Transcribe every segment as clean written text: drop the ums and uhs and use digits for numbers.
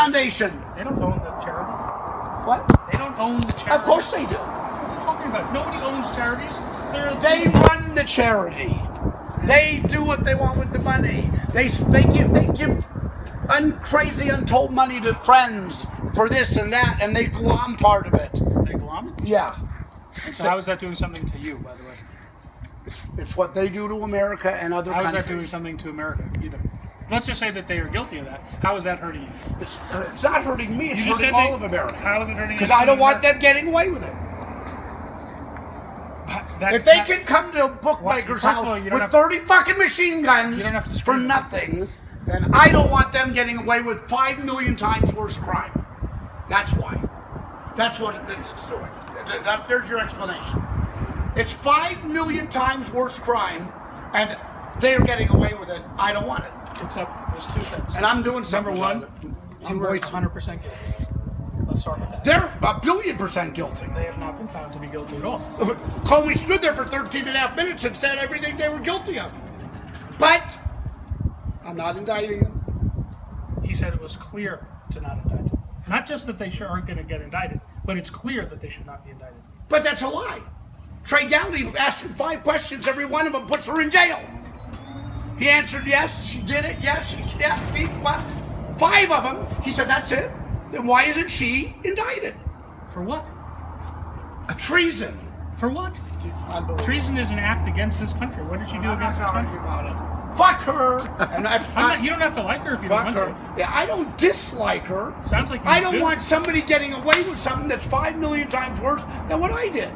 foundation. They don't own the charity. What? They don't own the charity. Of course they do. What are you talking about? Nobody owns charities. They run the charity. They do what they want with the money. They give crazy untold money to friends for this and that, and they glom part of it. They glom? Yeah. And so how is that doing something to you, by the way? It's what they do to America and other countries. How is that doing something to America either? Let's just say that they are guilty of that. How is that hurting you? It's not hurting me. It's hurting all of America. How is it hurting you? Because I don't want them getting away with it. If they can come to a bookmaker's house with 30 fucking machine guns for nothing, then I don't want them getting away with 5 million times worse crime. That's why. That's what it's doing. There's your explanation. It's 5 million times worse crime, and they're getting away with it. I don't want it. Except there's two things. And I'm doing something. Number one, you were 100% guilty. Let's start with that. They're 1,000,000,000% guilty. They have not been found to be guilty at all. Comey stood there for 13 and a half minutes and said everything they were guilty of. But I'm not indicting them. He said it was clear to not indict them. Not just that they aren't going to get indicted, but it's clear that they should not be indicted. But that's a lie. Trey Gowdy asked him 5 questions. Every one of them puts her in jail. He answered yes, she did it, yes, yeah, 5 of them. He said, that's it. Then why isn't she indicted? For what? Treason. For what? Treason is an act against this country. What did she do against this country? About it. Fuck her. And you don't have to like her if you don't want to. Yeah, I don't dislike her. Sounds like you I don't want somebody getting away with something that's 5 million times worse than what I did.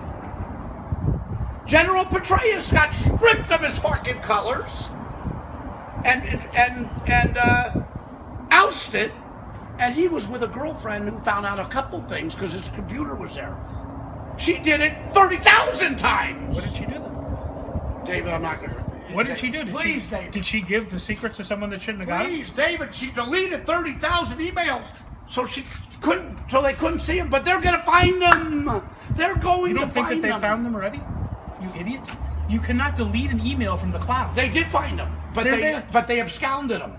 General Petraeus got stripped of his fucking colors and ousted, and he was with a girlfriend who found out a couple things because his computer was there. She did it 30,000 times. What did she do then? David, I'm not going to. What did she do? David. Did she give the secrets to someone that shouldn't have got them? Please, David, she deleted 30,000 emails so they couldn't see them, but they're going to find them. They're going to find them. You don't think that they found them already? You idiot. You cannot delete an email from the cloud. They did find them, but they absconded them.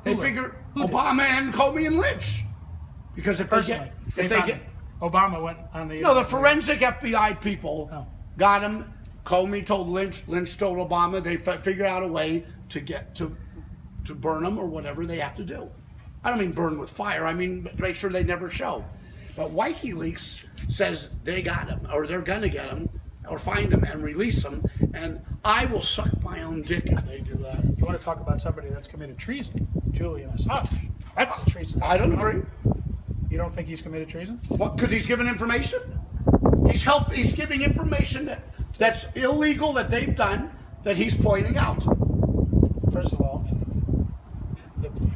They figured Obama and Comey and Lynch. Because if they get Obama went on the... No, the forensic FBI people got him. Comey told Lynch told Obama. They figured out a way to get to burn them or whatever they have to do. I don't mean burn with fire. I mean make sure they never show. But WikiLeaks says they got him, or they're gonna get him, or find him and release him. And I will suck my own dick if they do that. You want to talk about somebody that's committed treason? Julian Assange. That's the treason. I don't agree. You don't think he's committed treason? What? Because he's given information. He's giving information that's illegal that they've done that he's pointing out. First of all,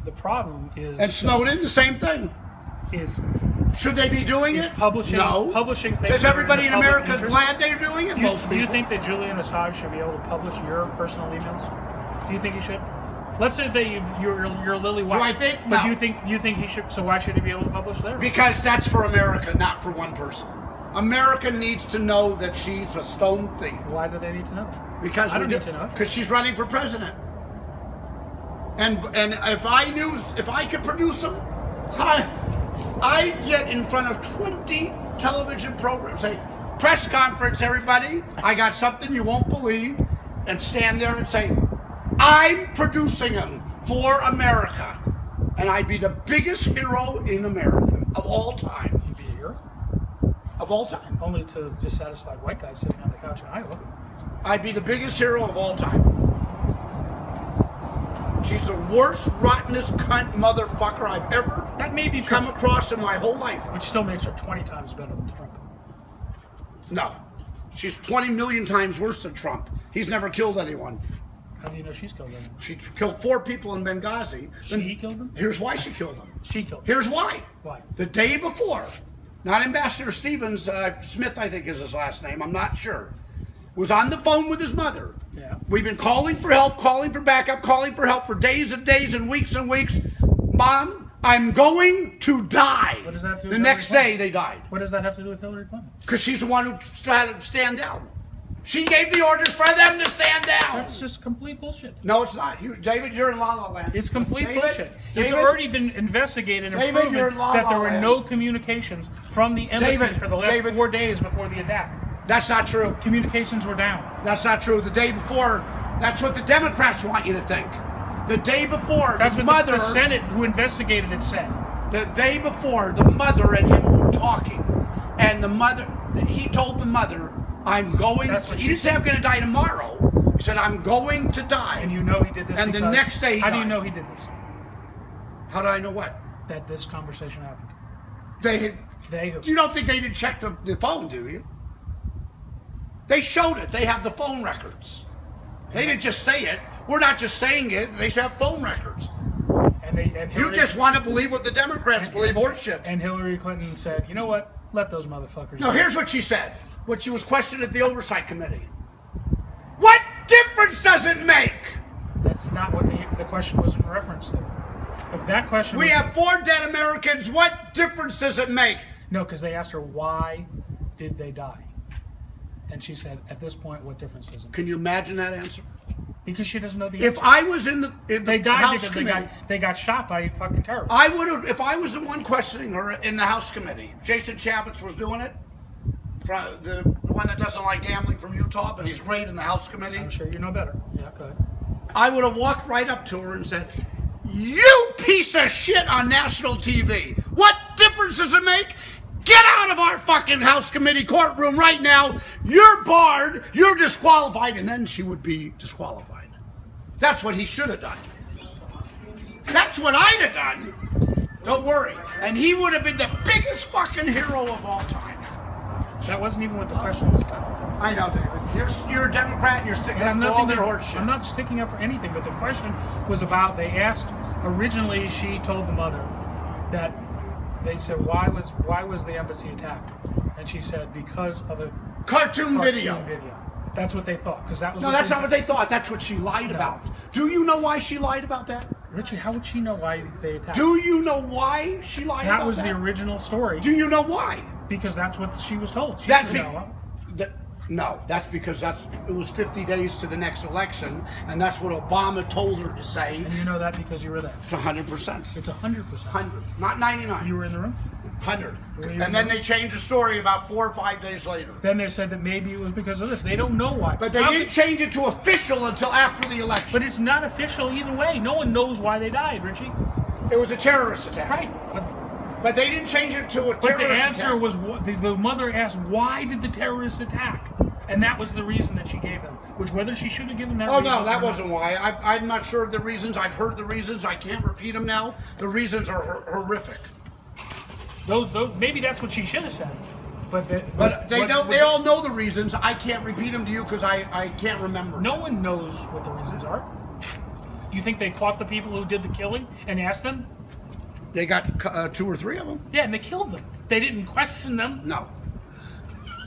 the problem is... And Snowden, the same thing. Should they be doing it? No. Publishing things. Because everybody in America is glad they're doing it. Do you think that Julian Assange should be able to publish your personal emails? Do you think he should? Let's say that you're Lily White. Do I think? But No. do you think he should? So why should he be able to publish theirs? Because that's for America, not for one person. America needs to know that she's a stone thief. Why do they need to know? Because I don't need to know. Because she's running for president. And if I could produce them, I'd get in front of 20 television programs. Say, press conference, everybody. I got something you won't believe. And stand there and say, I'm producing them for America. And I'd be the biggest hero in America of all time. You'd be a hero? Of all time. Only to dissatisfied white guys sitting on the couch in Iowa. I'd be the biggest hero of all time. She's the worst, rottenest cunt motherfucker I've ever come across in my whole life. Which still makes her 20 times better than Trump. No. She's 20 million times worse than Trump. He's never killed anyone. How do you know she's killed anyone? She killed 4 people in Benghazi. She killed them? Here's why she killed them. She killed them. Here's why. Why? The day before, not Ambassador Stevens, Smith I think is his last name, I'm not sure, was on the phone with his mother. Yeah. We've been calling for help, calling for backup, calling for help for days and days and weeks and weeks. Mom, I'm going to die. What does that have to do with The next day they died. What does that have to do with Hillary Clinton? Because she's the one who had to stand down. She gave the orders for them to stand down. That's just complete bullshit. No, it's not. David, you're in La La Land. It's complete David, bullshit. It's David, already been investigated and David, proven you're in La that there La were Land. no communications from the embassy David, for the last David. 4 days before the attack. That's not true. Communications were down. That's not true. The day before, that's what the Democrats want you to think. The day before, That's the what mother, the Senate who investigated it said. the day before, the mother and him were talking, and the mother, he told the mother, "I'm going." That's what He she didn't say said. I'm going to die tomorrow. He said, "I'm going to die." And you know he did this And the because- next day he How do you died. know he did this? How do I know what? That this conversation happened. They. Who? You don't think they didn't check the phone, do you? They showed it. They have the phone records. They didn't just say it. We're not just saying it. They have phone records. And You just want to believe what the Democrats believe, horseshit. And Hillary Clinton said, "You know what? Let those motherfuckers." No, here's what she said. What she was questioned at the Oversight Committee. What difference does it make? That's not what the question was in reference to. Look, that question. We was, have 4 dead Americans. What difference does it make? No, because they asked her why did they die, and she said, "At this point, what difference does it make?" Can you imagine that answer? Because she doesn't know the If answer. I was in the They died House because Committee, they got shot by fucking terrorists. I would have, if I was the one questioning her in the House Committee. Jason Chaffetz was doing it. The one that doesn't like gambling from Utah, but he's great in the House Committee. I'm sure you know better. Yeah, go ahead. I would have walked right up to her and said, "You piece of shit on national TV. What difference does it make? Get out of our fucking House Committee courtroom right now. You're barred. You're disqualified." And then she would be disqualified. That's what he should have done. That's what I'd have done. Don't worry. And he would have been the biggest fucking hero of all time. That wasn't even what the question was about. I know, David. You're a Democrat and you're sticking And up for all their horse shit. I'm not sticking up for anything, but the question was about, they asked, originally she told the mother that they said, why was the embassy attacked? And she said, because of a Cartoon video. That's what they thought, because that was. No, that's not what they thought. That's what she lied about. Do you know why she lied about that? Richie, how would she know why they attacked? Do you know why she lied about that? That was the original story. Do you know why? Because that's what she was told. She That's didn't know. No, that's because it was 50 days to the next election, and that's what Obama told her to say. And you know that because you were there. It's 100%. It's 100%. 100, not 99. You were in the room? 100. Were you in And the then room? they changed the story about 4 or 5 days later. Then they said that maybe it was because of this. They don't know why. But they didn't change it to official until after the election. But it's not official either way. No one knows why they died, Richie. It was a terrorist attack. Right. But they didn't change it to a terrorist But attack. the answer was, the mother asked, why did the terrorists attack? And that was the reason that she gave them. Which, whether she should have given that Oh, reason no, that or not- wasn't why. I'm not sure of the reasons. I've heard the reasons. I can't repeat them now. The reasons are horrific. Those, maybe that's what she should have said. But They all know the reasons. I can't repeat them to you because I can't remember. No one knows what the reasons are. Do you think they caught the people who did the killing and asked them? They got 2 or 3 of them. Yeah, and they killed them. They didn't question them, No.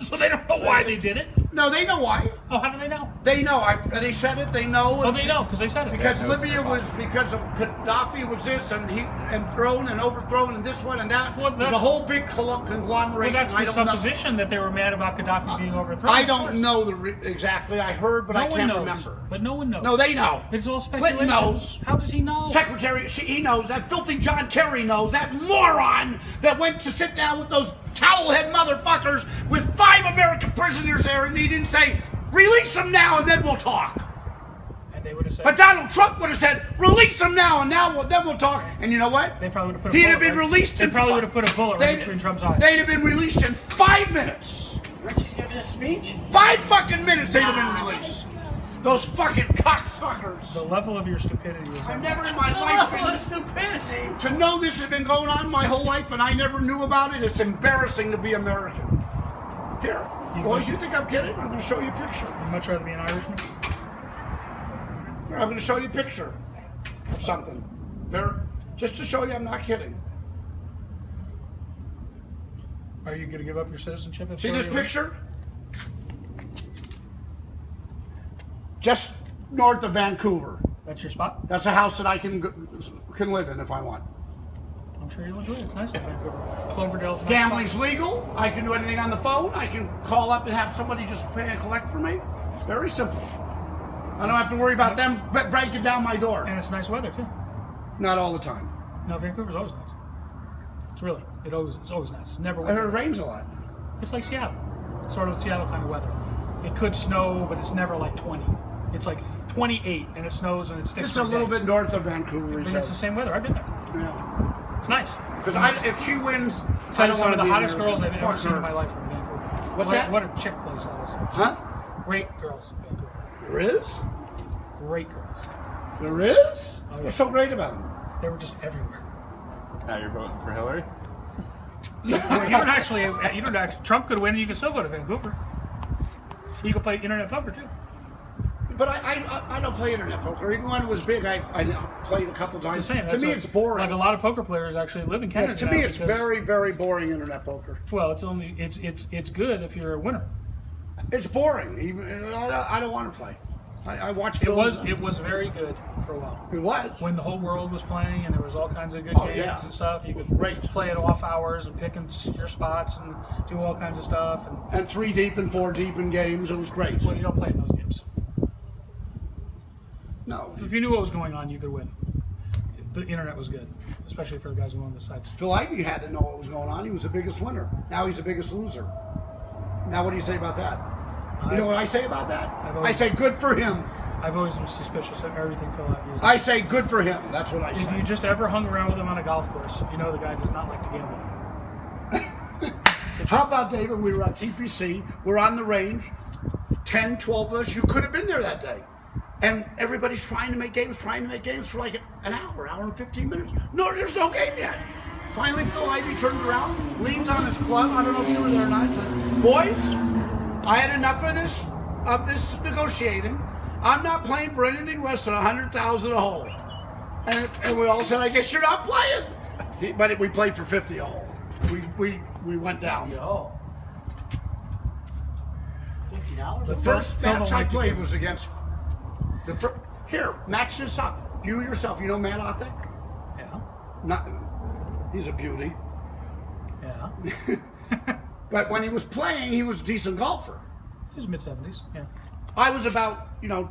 so they don't know why they did it. No, they know why. Oh, how do they know? They know. They said it. They know. Oh, they know because they said it. Because Libya was because of Gaddafi was this and thrown and overthrown and this one and that. Well, It was a whole big conglomeration. Well, that's I the don't know. supposition that they were mad about Gaddafi being overthrown. I of don't course. know exactly. I heard, but I No one can't knows. remember. But no one knows. No, they know. It's all speculation. Clinton knows. How does he know? Secretary, he knows. That filthy John Kerry knows. That moron that went to sit down with those towelhead motherfuckers with 5 American prisoners there, and he didn't say, "Release them now, and then we'll talk." And they would have said. But Donald Trump would have said, "Release them now, and then we'll talk." And you know what? They probably would have put. A He'd bullet have been right- released. They probably would have put a bullet right between Trump's eyes. They'd have been released in 5 minutes. Richie's giving a speech? 5 fucking minutes they'd have been released. Those fucking cocksuckers. The level of your stupidity is. I've never in my life Oh, been... stupidity. To know this has been going on my whole life and I never knew about it, it's embarrassing to be American. Here, boys, you think I'm kidding? I'm going to show you a picture. You'd much rather be an Irishman. Here, I'm going to show you a picture of something. Just to show you I'm not kidding. Are you going to give up your citizenship? If See so, this you're- picture? Just north of Vancouver. That's your spot. That's a house that I can live in if I want. I'm sure you'll enjoy it. It's nice in Vancouver. Cloverdale's nice. Gambling's legal. I can do anything on the phone. I can call up and have somebody just pay and collect for me. Very simple. I don't have to worry about them breaking down my door. And it's nice weather too. Not all the time. No, Vancouver's always nice. It's always nice. It's never I heard it winter. rains a lot. It's like Seattle. It's sort of Seattle kind of weather. It could snow, but it's never like 20. It's like 28 and it snows and it sticks. Just a little bit north of Vancouver. But He it's says. the same weather. I've been there. Yeah. It's nice. Because if she wins, I Tell you don't some want of to the be hottest there. girls I've ever Fuck seen her. in my life from Vancouver. What's that? What a chick place that is. Huh? Great girls in Vancouver. There is? Great girls. There is? Oh, yeah. What's so great about them? They were just everywhere. Now you're voting for Hillary? Well, you don't actually. Trump could win, and you could still go to Vancouver. You could play internet poker too. But I don't play internet poker. Even when it was big, I played a couple times. Just saying, To me, it's boring. Like a lot of poker players actually live in Canada. Yes, to me, now it's because- very, very boring internet poker. well. It's good if you're a winner. It's boring. Even I don't want to play. I watch It films. was very good for a while. It was. When the whole world was playing and there was all kinds of good Oh, games yeah. and stuff, you could Great. play at off hours and pick your spots and do all kinds of stuff. And And 3 deep and 4 deep in games. It was great. well, you don't play in those games. No. If you knew what was going on, you could win. The internet was good, especially for the guys who own the sites. Phil Ivey had to know what was going on. He was the biggest winner. Now he's the biggest loser. Now what do you say about that? You know what I say about that? I've I always- say good for him. I've always been suspicious of everything Phil Ivey is. I say good for him. That's what I If say. you just ever hung around with him on a golf course, you know the guy does not like to gamble. How about, David, we were at TPC, we're on the range, 10, 12 of us, you could have been there that day. And everybody's trying to make games for like an hour and 15 minutes. No, there's no game yet. Finally, Phil Ivey turned around, leans on his club, I don't know if you were there or not, said, boys, I had enough of this negotiating. I'm not playing for anything less than 100,000 a hole. And we all said, I guess you're not playing. But we played for 50 a hole. We went down. Yo. $50? The first Phil match don't I like to played gamble. was against here, match this up. You yourself, you know Matt Othick? Yeah. Not, he's a beauty. Yeah. But when he was playing, he was a decent golfer. He was mid-70s. Yeah. I was about,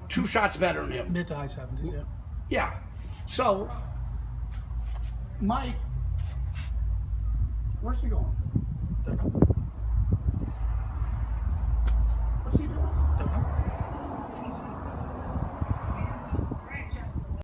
2 shots better than him. Mid to high 70s. Yeah. Yeah. So, Mike, where's he going? There you go.